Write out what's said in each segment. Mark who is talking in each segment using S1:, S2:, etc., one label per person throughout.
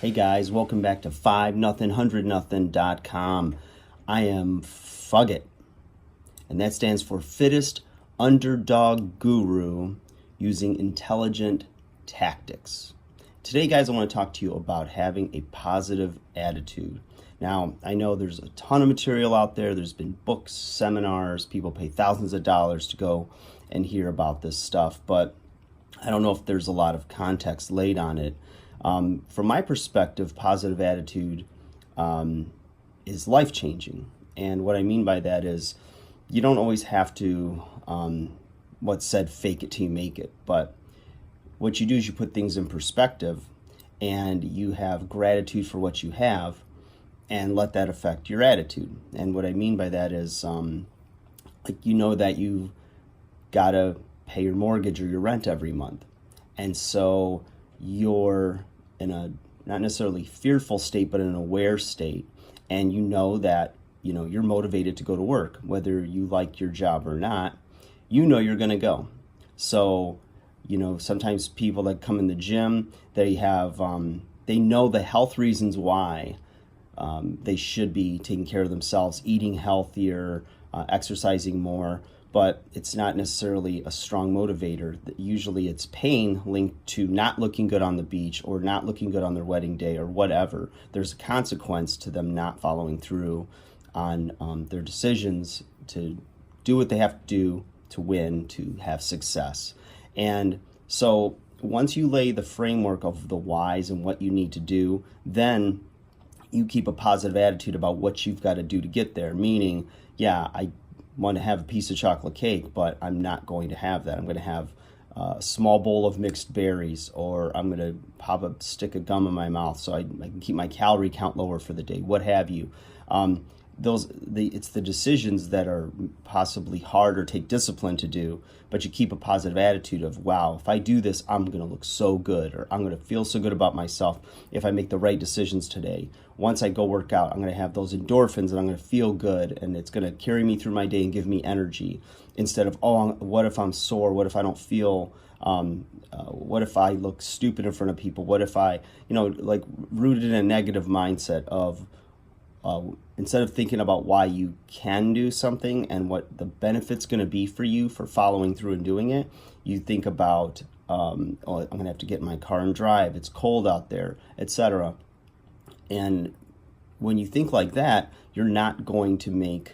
S1: Hey guys, welcome back to 5nothing100nothing.com. I am Fugget, and that stands for Fittest Underdog Guru Using Intelligent Tactics. Today, guys, I want to talk to you about having a positive attitude. Now, I know there's a ton of material out there. There's been books, seminars, people pay thousands of dollars to go and hear about this stuff, but I don't know if there's a lot of context laid on it. From my perspective, positive attitude is life-changing. And what I mean by that is you don't always have to, what's said, fake it till you make it. But what you do is you put things in perspective and you have gratitude for what you have and let that affect your attitude. And what I mean by that is, you know that you've got to pay your mortgage or your rent every month. And so you're in a not necessarily fearful state, but an aware state. And you know that, you're motivated to go to work, whether you like your job or not, you're going to go. So, sometimes people that come in the gym, they have, they know the health reasons why they should be taking care of themselves, eating healthier, exercising more. But it's not necessarily a strong motivator. Usually it's pain linked to not looking good on the beach or not looking good on their wedding day or whatever. There's a consequence to them not following through on their decisions to do what they have to do to win, to have success. And so once you lay the framework of the whys and what you need to do, then you keep a positive attitude about what you've got to do to get there. Meaning, I want to have a piece of chocolate cake, but I'm not going to have that. I'm going to have a small bowl of mixed berries, or I'm going to pop a stick of gum in my mouth so I can keep my calorie count lower for the day, what have you. It's the decisions that are possibly hard or take discipline to do, but you keep a positive attitude of, wow, if I do this, I'm going to look so good, or I'm going to feel so good about myself if I make the right decisions today. Once I go work out, I'm going to have those endorphins and I'm going to feel good, and it's going to carry me through my day and give me energy, instead of, what if I'm sore? What if I don't feel, what if I look stupid in front of people? What if I, rooted in a negative mindset of, instead of thinking about why you can do something and what the benefit's going to be for you for following through and doing it, you think about, I'm going to have to get in my car and drive. It's cold out there, etc. And when you think like that, you're not going to make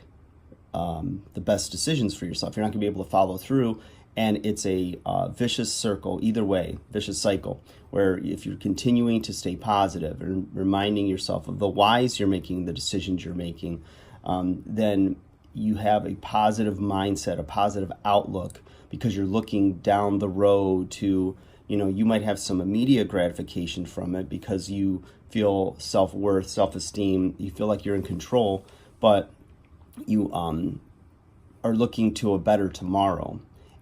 S1: the best decisions for yourself. You're not going to be able to follow through. And it's a vicious circle, either way, vicious cycle, where if you're continuing to stay positive and reminding yourself of the whys you're making, the decisions you're making, then you have a positive mindset, a positive outlook, because you're looking down the road to, you might have some immediate gratification from it because you feel self-worth, self-esteem, you feel like you're in control, but you are looking to a better tomorrow.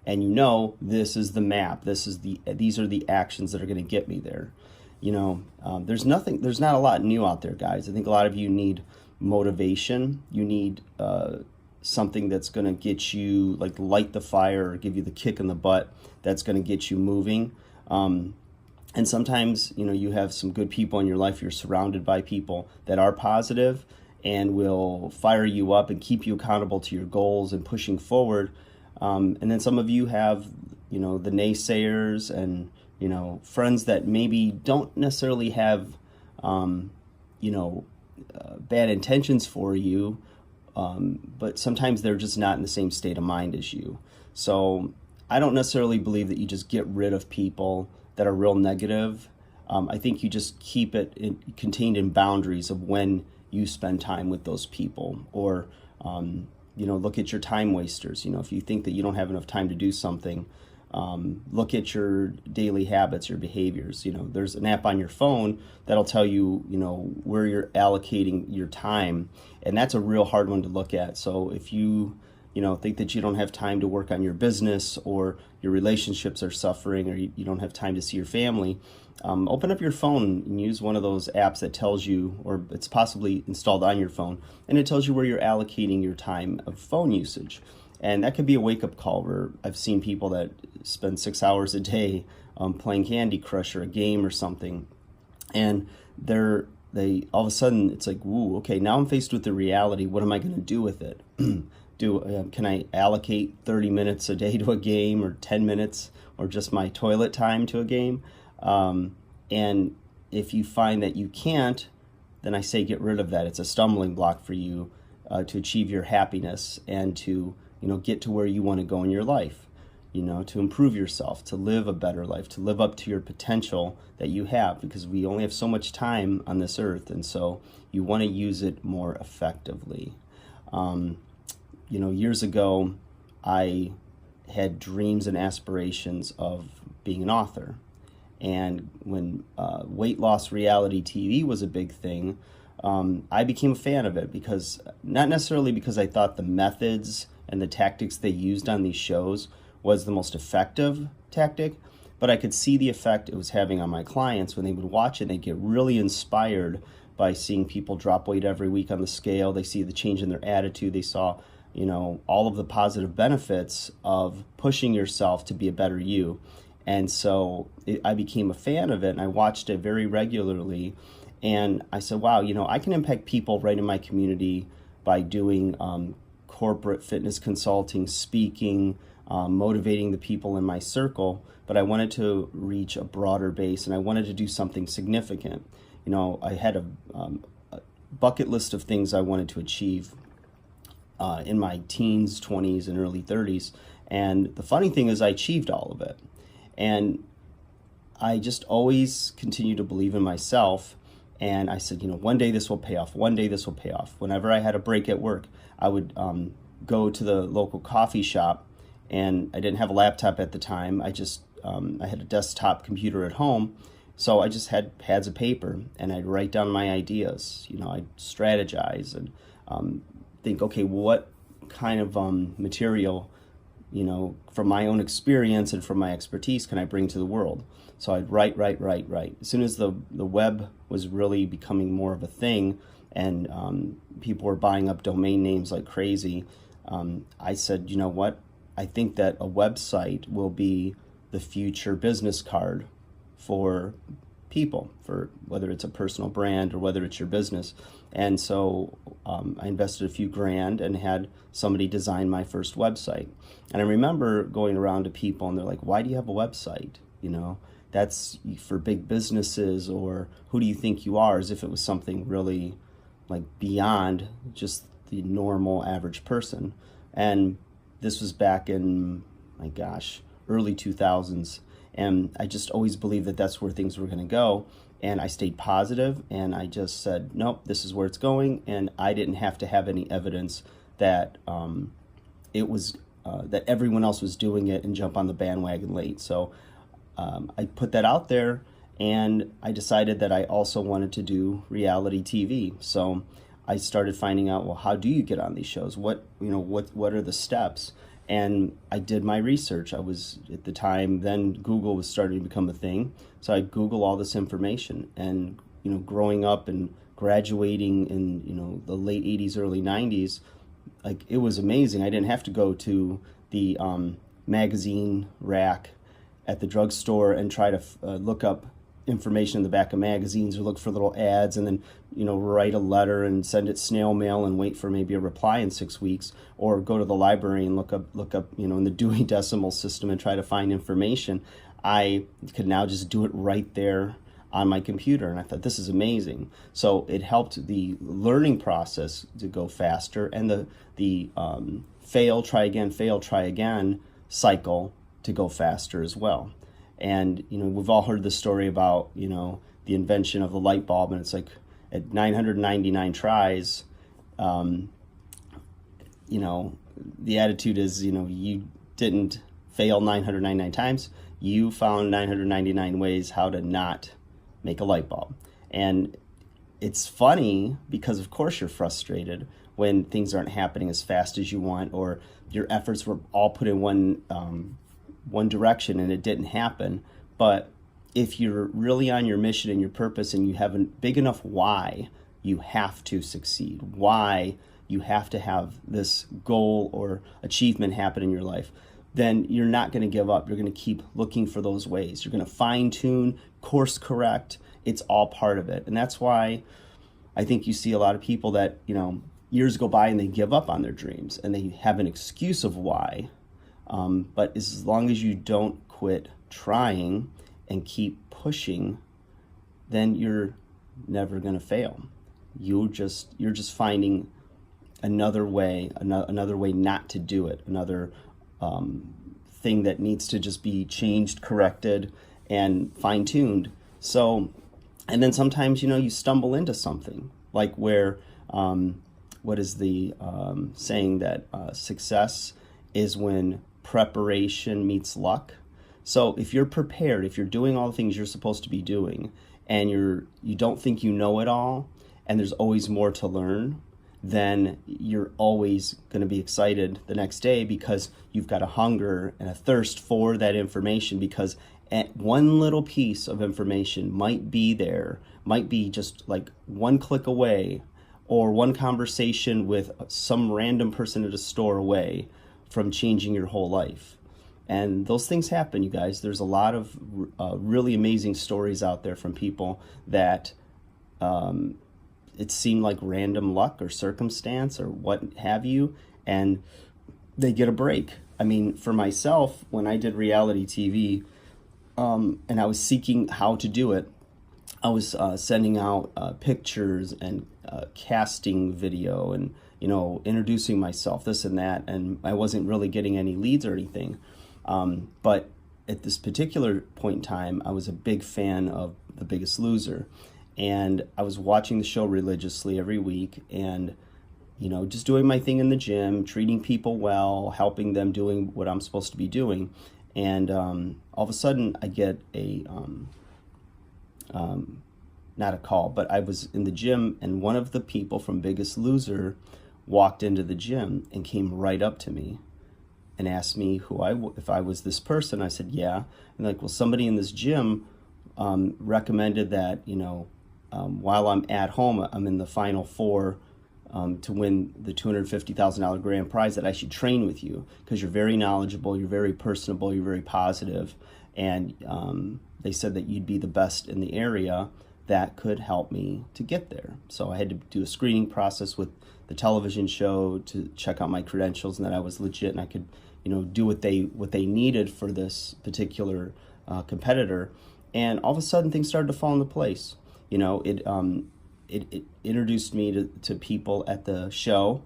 S1: And this is the map. These are the actions that are going to get me there. There's not a lot new out there, guys. I think a lot of you need motivation. You need something that's going to get you, light the fire or give you the kick in the butt that's going to get you moving. And sometimes, you have some good people in your life. You're surrounded by people that are positive and will fire you up and keep you accountable to your goals and pushing forward. And then some of you have, the naysayers and, friends that maybe don't necessarily have, bad intentions for you, but sometimes they're just not in the same state of mind as you. So I don't necessarily believe that you just get rid of people that are real negative. I think you just keep it contained in boundaries of when you spend time with those people, or look at your time wasters. If you think that you don't have enough time to do something, look at your daily habits, your behaviors. There's an app on your phone that'll tell you, where you're allocating your time. And that's a real hard one to look at. So if you, think that you don't have time to work on your business, or your relationships are suffering, or you don't have time to see your family, open up your phone and use one of those apps that tells you, or it's possibly installed on your phone, and it tells you where you're allocating your time of phone usage. And that could be a wake-up call, where I've seen people that spend 6 hours a day playing Candy Crush or a game or something, And they all of a sudden it's like, woo, okay, now I'm faced with the reality. What am I going to do with it? Can I allocate 30 minutes a day to a game, or 10 minutes, or just my toilet time to a game? And if you find that you can't, then I say get rid of that. It's a stumbling block for you to achieve your happiness and to get to where you want to go in your life. To improve yourself, to live a better life, to live up to your potential that you have, because we only have so much time on this earth, and so you want to use it more effectively. Years ago, I had dreams and aspirations of being an author. And when weight loss reality TV was a big thing, I became a fan of it, because not necessarily because I thought the methods and the tactics they used on these shows was the most effective tactic, but I could see the effect it was having on my clients when they would watch it. They'd get really inspired by seeing people drop weight every week on the scale. They see the change in their attitude. They saw, all of the positive benefits of pushing yourself to be a better you. And so I became a fan of it, and I watched it very regularly. And I said, wow, I can impact people right in my community by doing corporate fitness consulting, speaking, motivating the people in my circle, but I wanted to reach a broader base, and I wanted to do something significant. I had a bucket list of things I wanted to achieve in my teens, 20s, and early 30s, and the funny thing is I achieved all of it. And I just always continued to believe in myself, and I said, one day this will pay off, one day this will pay off. Whenever I had a break at work, I would go to the local coffee shop, and I didn't have a laptop at the time. I had a desktop computer at home, so I just had pads of paper, and I'd write down my ideas. I'd strategize and think, okay, what kind of material, from my own experience and from my expertise, can I bring to the world? So I'd write. As soon as the web was really becoming more of a thing, and people were buying up domain names like crazy, I said, you know what? I think that a website will be the future business card for people, for whether it's a personal brand or whether it's your business. And so I invested a few grand and had somebody design my first website. And I remember going around to people, and they're like, why do you have a website? That's for big businesses, or who do you think you are? As if it was something really like beyond just the normal average person. And this was back in, my gosh, early 2000s. And I just always believed that that's where things were going to go. And I stayed positive, and I just said, nope, this is where it's going. And I didn't have to have any evidence that it was that everyone else was doing it and jump on the bandwagon late. So I put that out there, and I decided that I also wanted to do reality TV. So I started finding out, well, how do you get on these shows? What are the steps? And I did my research. I was, at the time, then Google was starting to become a thing. So I Google all this information. And, growing up and graduating in, the late 80s, early 90s, like, it was amazing. I didn't have to go to the magazine rack at the drugstore and try to look up information in the back of magazines, or look for little ads, and then write a letter and send it snail mail and wait for maybe a reply in 6 weeks, or go to the library and look up in the Dewey Decimal System and try to find information. I could now just do it right there on my computer, and I thought, this is amazing. So it helped the learning process to go faster, and the fail, try again cycle to go faster as well. And we've all heard the story about the invention of the light bulb, and it's like at 999 tries, the attitude is you didn't fail 999 times, you found 999 ways how to not make a light bulb. And it's funny because of course you're frustrated when things aren't happening as fast as you want, or your efforts were all put in one direction and it didn't happen. But if you're really on your mission and your purpose, and you have a big enough why you have to succeed, why you have to have this goal or achievement happen in your life, then you're not going to give up. You're going to keep looking for those ways. You're going to fine tune, course correct, it's all part of it. And that's why I think you see a lot of people that, years go by and they give up on their dreams and they have an excuse of why. But as long as you don't quit trying and keep pushing, then you're never going to fail. You're just finding another way not to do it, another thing that needs to just be changed, corrected, and fine-tuned. So, and then sometimes, you stumble into something, like where, what is the saying that success is when preparation meets luck. So if you're prepared, if you're doing all the things you're supposed to be doing, and you don't think you know it all, and there's always more to learn, then you're always going to be excited the next day because you've got a hunger and a thirst for that information, because one little piece of information might be there, might be just like one click away, or one conversation with some random person at a store away from changing your whole life. And those things happen, you guys. There's a lot of really amazing stories out there from people that it seemed like random luck or circumstance or what have you, and they get a break. I mean, for myself, when I did reality TV, and I was seeking how to do it, I was sending out pictures and casting video and, introducing myself, this and that, and I wasn't really getting any leads or anything. But at this particular point in time, I was a big fan of The Biggest Loser, and I was watching the show religiously every week, and just doing my thing in the gym, treating people well, helping them, doing what I'm supposed to be doing. And all of a sudden I get not a call, but I was in the gym, and one of the people from Biggest Loser walked into the gym and came right up to me and asked me if I was this person. I said, yeah. And like, well, somebody in this gym recommended that, while I'm at home, I'm in the Final Four to win the $250,000 grand prize, that I should train with you because you're very knowledgeable, you're very personable, you're very positive, and they said that you'd be the best in the area that could help me to get there. So I had to do a screening process with the television show to check out my credentials and that I was legit and I could, do what they needed for this particular competitor. And all of a sudden things started to fall into place. It introduced me to people at the show,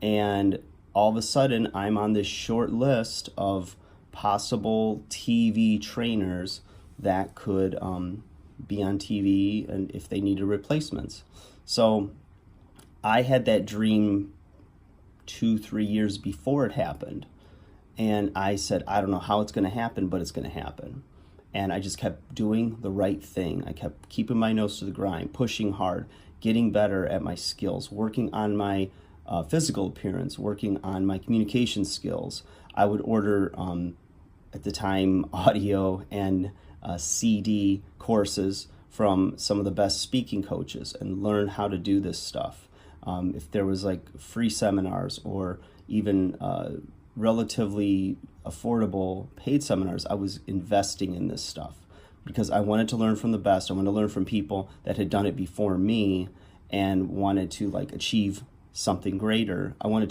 S1: and all of a sudden I'm on this short list of possible TV trainers that could be on TV and if they needed replacements. So I had that dream 2-3 years before it happened, and I said, I don't know how it's going to happen, but it's going to happen. And I just kept doing the right thing. I kept keeping my nose to the grind, pushing hard, getting better at my skills, working on my physical appearance, working on my communication skills. I would order, at the time, audio and CD courses from some of the best speaking coaches and learn how to do this stuff. If there was like free seminars or even relatively affordable paid seminars, I was investing in this stuff because I wanted to learn from the best. I wanted to learn from people that had done it before me and wanted to like achieve something greater. I wanted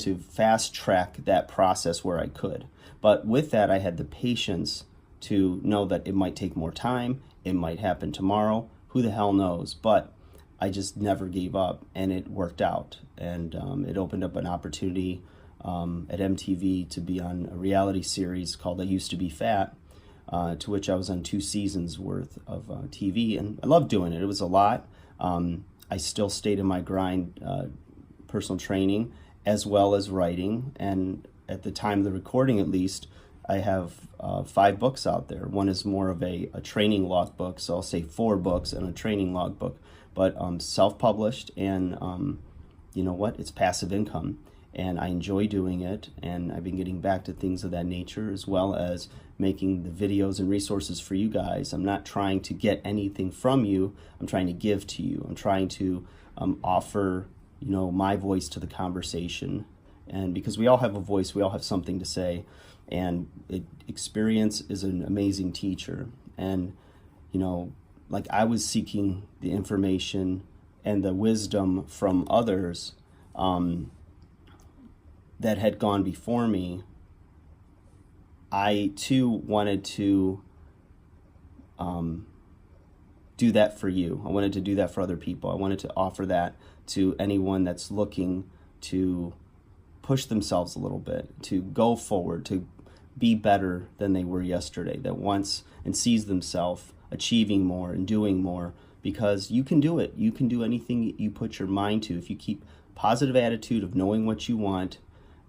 S1: to fast track that process where I could. But with that, I had the patience to know that it might take more time. It might happen tomorrow. Who the hell knows? But I just never gave up, and it worked out. And it opened up an opportunity at MTV to be on a reality series called I Used to Be Fat, to which I was on 2 seasons worth of TV, and I loved doing it. It was a lot. I still stayed in my grind, personal training, as well as writing, and at the time of the recording at least, I have 5 books out there. One is more of a training log book, so I'll say 4 books and a training log book, but self-published, and you know what? It's passive income. And I enjoy doing it, and I've been getting back to things of that nature, as well as making the videos and resources for you guys. I'm not trying to get anything from you. I'm trying to give to you. I'm trying to offer, my voice to the conversation. And because we all have a voice, we all have something to say, and experience is an amazing teacher. And, like I was seeking the information and the wisdom from others that had gone before me, I too wanted to do that for you. I wanted to do that for other people. I wanted to offer that to anyone that's looking to push themselves a little bit, to go forward, to be better than they were yesterday, that wants and sees themselves achieving more and doing more, because you can do it. You can do anything you put your mind to if you keep positive attitude of knowing what you want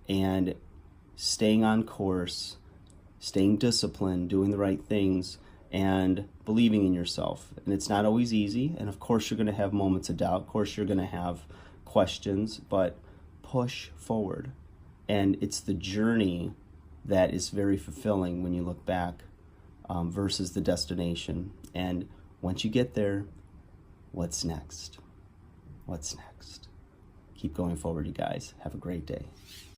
S1: and staying on course, staying disciplined, doing the right things, and believing in yourself. And it's not always easy, and of course you're going to have moments of doubt, of course you're going to have questions, but push forward. And it's the journey that is very fulfilling when you look back versus the destination. And once you get there, what's next? What's next? Keep going forward, you guys. Have a great day.